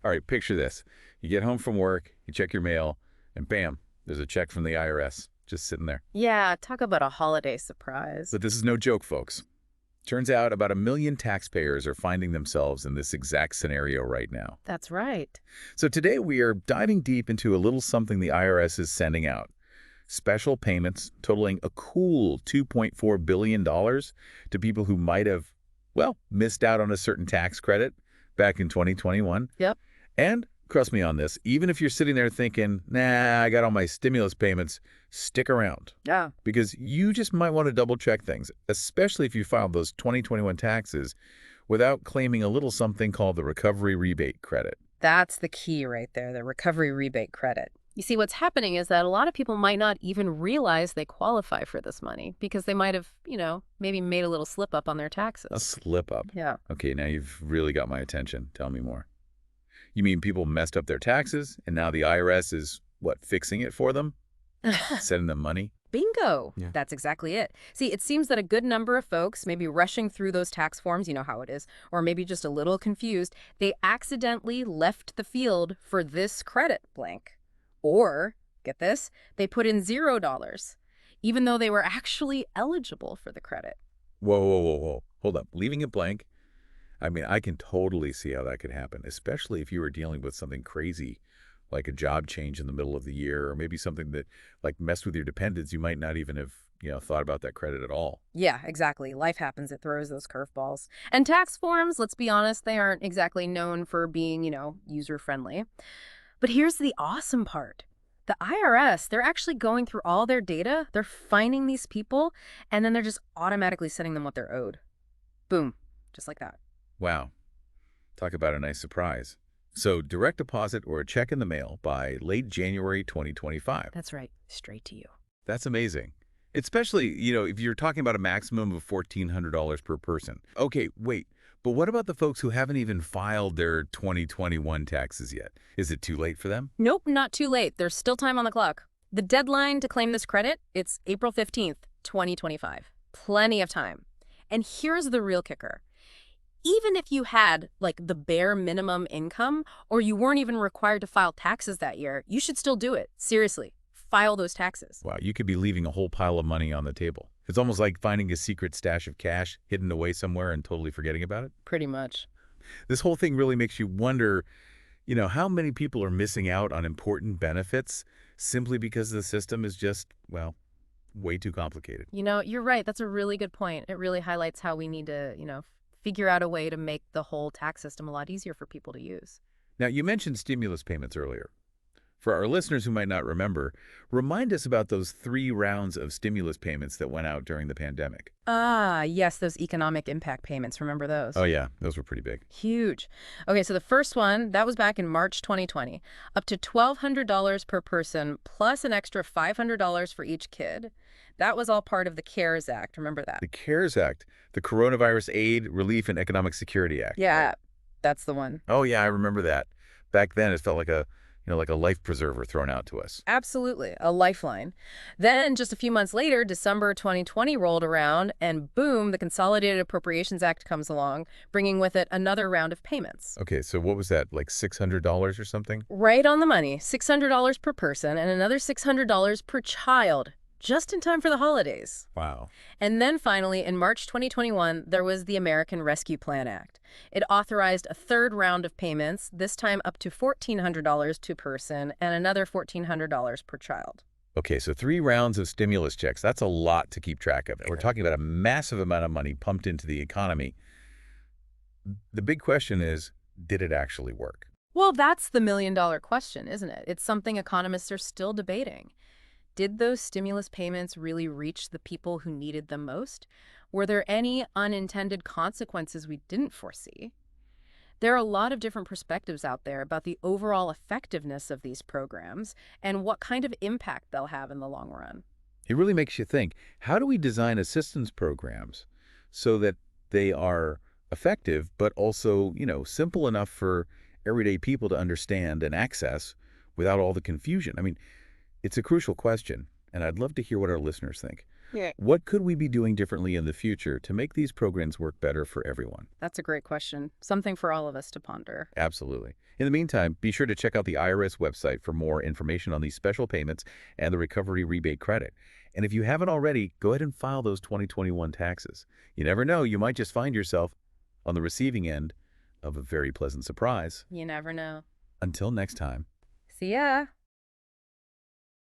All right, picture this. You get home from work, you check your mail, and bam, there's a check from the IRS just sitting there. Yeah, talk about a holiday surprise. But this is no joke, folks. Turns out about 1 million taxpayers are finding themselves in this exact scenario right now. That's right. So today we are diving deep into a little something the IRS is sending out. Special payments totaling a cool $2.4 billion to people who might have, well, missed out on a certain tax credit back in 2021. Yep. And trust me on this, even if you're sitting there thinking, nah, I got all my stimulus payments, stick around. Yeah. Because you just might want to double check things, especially if you filed those 2021 taxes without claiming a little something called the Recovery Rebate Credit. That's the key right there, the Recovery Rebate Credit. You see, what's happening is that a lot of people might not even realize they qualify for this money because they might have, maybe made a little slip up on their taxes. A slip up. Yeah. Okay, now you've really got my attention. Tell me more. You mean people messed up their taxes and now the IRS is, what, fixing it for them? Sending them money? Bingo. Yeah. That's exactly it. See, it seems that a good number of folks, maybe rushing through those tax forms, you know how it is, or maybe just a little confused, they accidentally left the field for this credit blank. Or, get this, they put in $0, even though they were actually eligible for the credit. Whoa, whoa, whoa, whoa. Hold up. Leaving it blank? I mean, I can totally see how that could happen, especially if you were dealing with something crazy like a job change in the middle of the year, or maybe something that messed with your dependents. You might not even have, thought about that credit at all. Yeah, exactly. Life happens. It throws those curveballs. And tax forms, let's be honest, they aren't exactly known for being, user-friendly. But here's the awesome part. The IRS, they're actually going through all their data, they're finding these people, and then they're just automatically sending them what they're owed. Boom. Just like that. Wow. Talk about a nice surprise. So direct deposit or a check in the mail by late January 2025. That's right. Straight to you. That's amazing. Especially, if you're talking about a maximum of $1,400 per person. Okay, wait. But what about the folks who haven't even filed their 2021 taxes yet? Is it too late for them? Nope, not too late. There's still time on the clock. The deadline to claim this credit, it's April 15th, 2025. Plenty of time. And here's the real kicker. Even if you had, the bare minimum income, or you weren't even required to file taxes that year, you should still do it. Seriously, file those taxes. Wow, you could be leaving a whole pile of money on the table. It's almost like finding a secret stash of cash hidden away somewhere and totally forgetting about it. Pretty much. This whole thing really makes you wonder, how many people are missing out on important benefits simply because the system is just, well, way too complicated. You're right. That's a really good point. It really highlights how we need to, figure out a way to make the whole tax system a lot easier for people to use. Now, you mentioned stimulus payments earlier. For our listeners who might not remember, remind us about those 3 rounds of stimulus payments that went out during the pandemic. Ah, yes, those economic impact payments. Remember those? Oh, yeah. Those were pretty big. Huge. Okay, so the first one, that was back in March 2020. Up to $1,200 per person, plus an extra $500 for each kid. That was all part of the CARES Act. Remember that? The CARES Act, the Coronavirus Aid, Relief, and Economic Security Act. Yeah, right? that's the one. Oh, yeah, I remember that. Back then, it felt like a life preserver thrown out to us. Absolutely, a lifeline. Then, just a few months later, December 2020 rolled around, and boom, the Consolidated Appropriations Act comes along, bringing with it another round of payments. Okay, so what was that, like $600 or something? Right on the money, $600 per person and another $600 per child, just in time for the holidays. Wow. And then finally, in March 2021, there was the American Rescue Plan Act. It authorized a third round of payments, this time up to $1,400 per person and another $1,400 per child. Okay, so 3 rounds of stimulus checks. That's a lot to keep track of. We're talking about a massive amount of money pumped into the economy. The big question is, did it actually work? Well, that's the million-dollar question, isn't it? It's something economists are still debating. Did those stimulus payments really reach the people who needed them most? Were there any unintended consequences we didn't foresee? There are a lot of different perspectives out there about the overall effectiveness of these programs and what kind of impact they'll have in the long run. It really makes you think, how do we design assistance programs so that they are effective, but also, simple enough for everyday people to understand and access without all the confusion? I mean, it's a crucial question, and I'd love to hear what our listeners think. Yeah. What could we be doing differently in the future to make these programs work better for everyone? That's a great question. Something for all of us to ponder. Absolutely. In the meantime, be sure to check out the IRS website for more information on these special payments and the Recovery Rebate Credit. And if you haven't already, go ahead and file those 2021 taxes. You never know, you might just find yourself on the receiving end of a very pleasant surprise. You never know. Until next time. See ya.